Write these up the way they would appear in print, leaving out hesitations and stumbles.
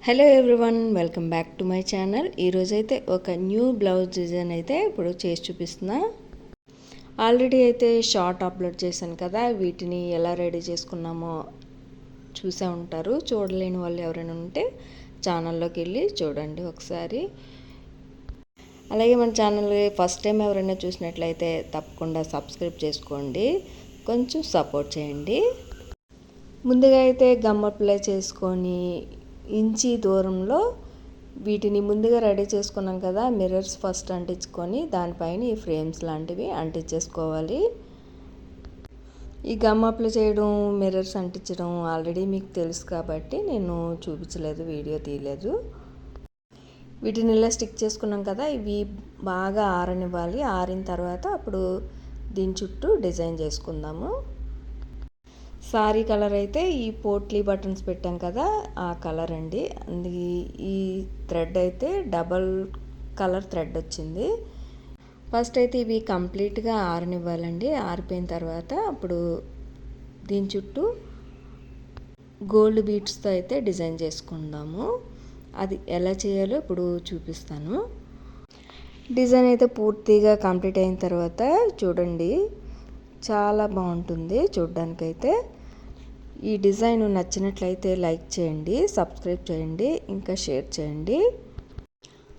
Hello everyone, welcome back to my channel. ఈరోజైతే ఒక new blouse design అయితే ఇప్పుడు చేసి చూపిస్తున్నా. ఆల్రెడీ అయితే షార్ట్ అప్లోడ్ చేశాను కదా, వీటిని ఎలా రెడీ చేసుకున్నామో చూసే ఉంటారు. చూడలేని వాళ్ళు ఎవరైనా ఉంటే ఛానల్లోకి వెళ్ళి చూడండి ఒకసారి. అలాగే మన ఛానల్ ఫస్ట్ టైం ఎవరైనా చూసినట్లయితే తప్పకుండా సబ్స్క్రైబ్ చేసుకోండి, కొంచెం సపోర్ట్ చేయండి. ముందుగా అయితే గమ్ అప్లై చేసుకొని ఇంచి దూరంలో వీటిని ముందుగా రెడీ చేసుకున్నాం కదా, మిర్రర్స్ ఫస్ట్ అంటించుకొని దానిపైన ఈ ఫ్రేమ్స్ లాంటివి అంటించేసుకోవాలి. ఈ గమ్ అప్లై చేయడం, మిర్రర్స్ అంటించడం ఆల్రెడీ మీకు తెలుసు కాబట్టి నేను చూపించలేదు, వీడియో తీయలేదు. వీటిని ఇలా స్టిక్ చేసుకున్నాం కదా, ఇవి బాగా ఆరనివ్వాలి. ఆరిన తర్వాత అప్పుడు దీని చుట్టూ డిజైన్ చేసుకుందాము. సారీ కలర్ అయితే ఈ పోట్లీ బటన్స్ పెట్టాం కదా, ఆ కలర్ అండి. ఈ థ్రెడ్ అయితే డబల్ కలర్ థ్రెడ్ వచ్చింది. ఫస్ట్ అయితే ఇవి కంప్లీట్గా ఆరనివ్వాలండి. ఆరిపోయిన తర్వాత అప్పుడు దీని చుట్టూ గోల్డ్ బీడ్స్తో అయితే డిజైన్ చేసుకుందాము. అది ఎలా చేయాలో ఇప్పుడు చూపిస్తాను. డిజైన్ అయితే పూర్తిగా కంప్లీట్ అయిన తర్వాత చూడండి, చాలా బాగుంటుంది చూడ్డానికైతే. ఈ డిజైన్ నచ్చినట్లయితే లైక్ చేయండి, సబ్స్క్రైబ్ చేయండి, ఇంకా షేర్ చేయండి.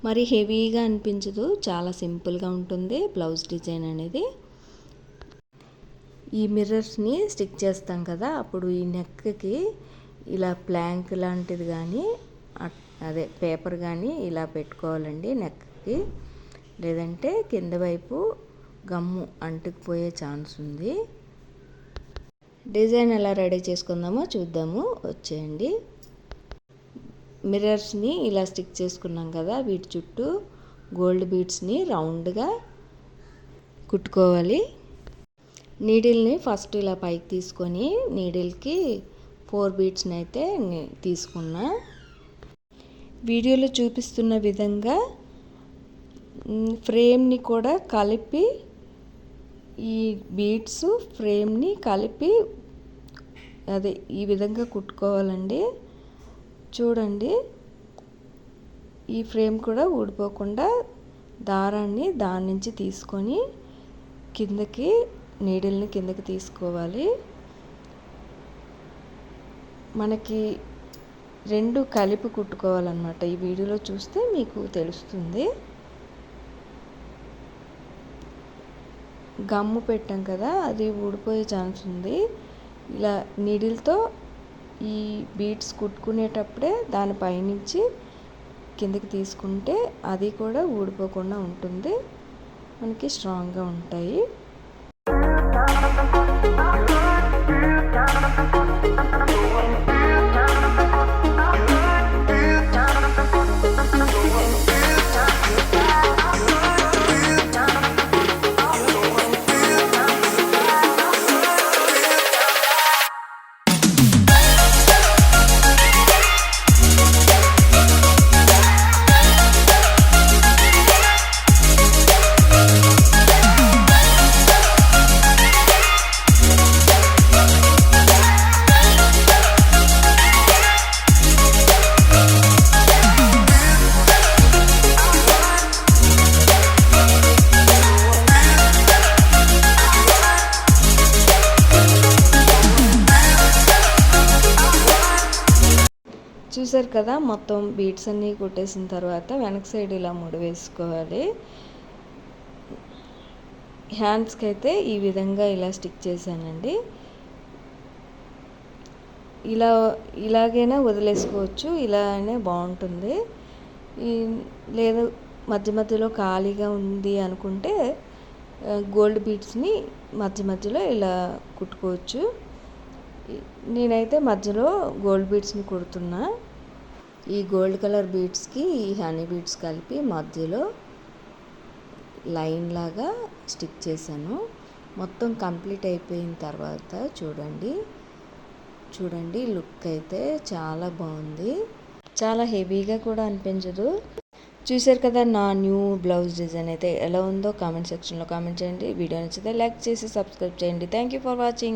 మరి హెవీగా అనిపించదు, చాలా సింపుల్గా ఉంటుంది బ్లౌజ్ డిజైన్ అనేది. ఈ మిర్రర్స్ని స్టిక్ చేస్తాం కదా, అప్పుడు ఈ నెక్కి ఇలా ప్లాంక్ లాంటిది కానీ అదే పేపర్ కానీ ఇలా పెట్టుకోవాలండి నెక్కి. లేదంటే కింద వైపు గమ్ము అంటుకుపోయే ఛాన్స్ ఉంది. డిజైన్ ఎలా రెడీ చేసుకుందామో చూద్దాము, వచ్చేయండి. మిర్రర్స్ని ఇలా స్టిక్ చేసుకున్నాం కదా, వీటి చుట్టూ గోల్డ్ బీడ్స్ని రౌండ్గా కుట్టుకోవాలి. నీడిల్ని ఫస్ట్ ఇలా పైకి తీసుకొని నీడిల్కి 4 బీడ్స్ని అయితే తీసుకున్నా. వీడియోలో చూపిస్తున్న విధంగా ఫ్రేమ్ని కూడా కలిపి, ఈ బీడ్స్ ఫ్రేమ్ని కలిపి అదే ఈ విధంగా కుట్టుకోవాలండి. చూడండి, ఈ ఫ్రేమ్ కూడా ఊడిపోకుండా దారాన్ని దాని నుంచి తీసుకొని కిందకి నీడిల్ని కిందకి తీసుకోవాలి. మనకి రెండు కలిపి కుట్టుకోవాలన్నమాట. ఈ వీడియోలో చూస్తే మీకు తెలుస్తుంది. గమ్ము పెట్టాం కదా, అది ఊడిపోయే ఛాన్స్ ఉంది. ఇలా నీడిల్తో ఈ బీడ్స్ కుట్టుకునేటప్పుడే దానిపైనుంచి కిందకి తీసుకుంటే అది కూడా ఊడిపోకుండా ఉంటుంది, మనకి స్ట్రాంగ్గా ఉంటాయి. చూసారు కదా, మొత్తం బీడ్స్ అన్నీ కుట్టేసిన తర్వాత వెనక సైడ్ ఇలా ముడి వేసుకోవాలి. హ్యాండ్స్కి అయితే ఈ విధంగా ఇలా స్టిక్ చేశానండి. ఇలాగైనా వదిలేసుకోవచ్చు, ఇలానే బాగుంటుంది. లేదు మధ్య మధ్యలో ఖాళీగా ఉంది అనుకుంటే గోల్డ్ బీడ్స్ని మధ్య మధ్యలో ఇలా కుట్టుకోవచ్చు. నేనైతే మధ్యలో గోల్డ్ బీడ్స్ని కుడుతున్నా. ఈ గోల్డ్ కలర్ బీడ్స్కి ఈ హనీ బీడ్స్ కలిపి మధ్యలో లైన్ లాగా స్టిక్ చేశాను. మొత్తం కంప్లీట్ అయిపోయిన తర్వాత చూడండి లుక్ అయితే చాలా బాగుంది, చాలా హెవీగా కూడా అనిపించదు. చూసారు కదా, నా న్యూ బ్లౌజ్ డిజైన్ అయితే ఎలా ఉందో కామెంట్ సెక్షన్లో కామెంట్ చేయండి. వీడియో నచ్చితే లైక్ చేసి సబ్స్క్రైబ్ చేయండి. Thank you for watching.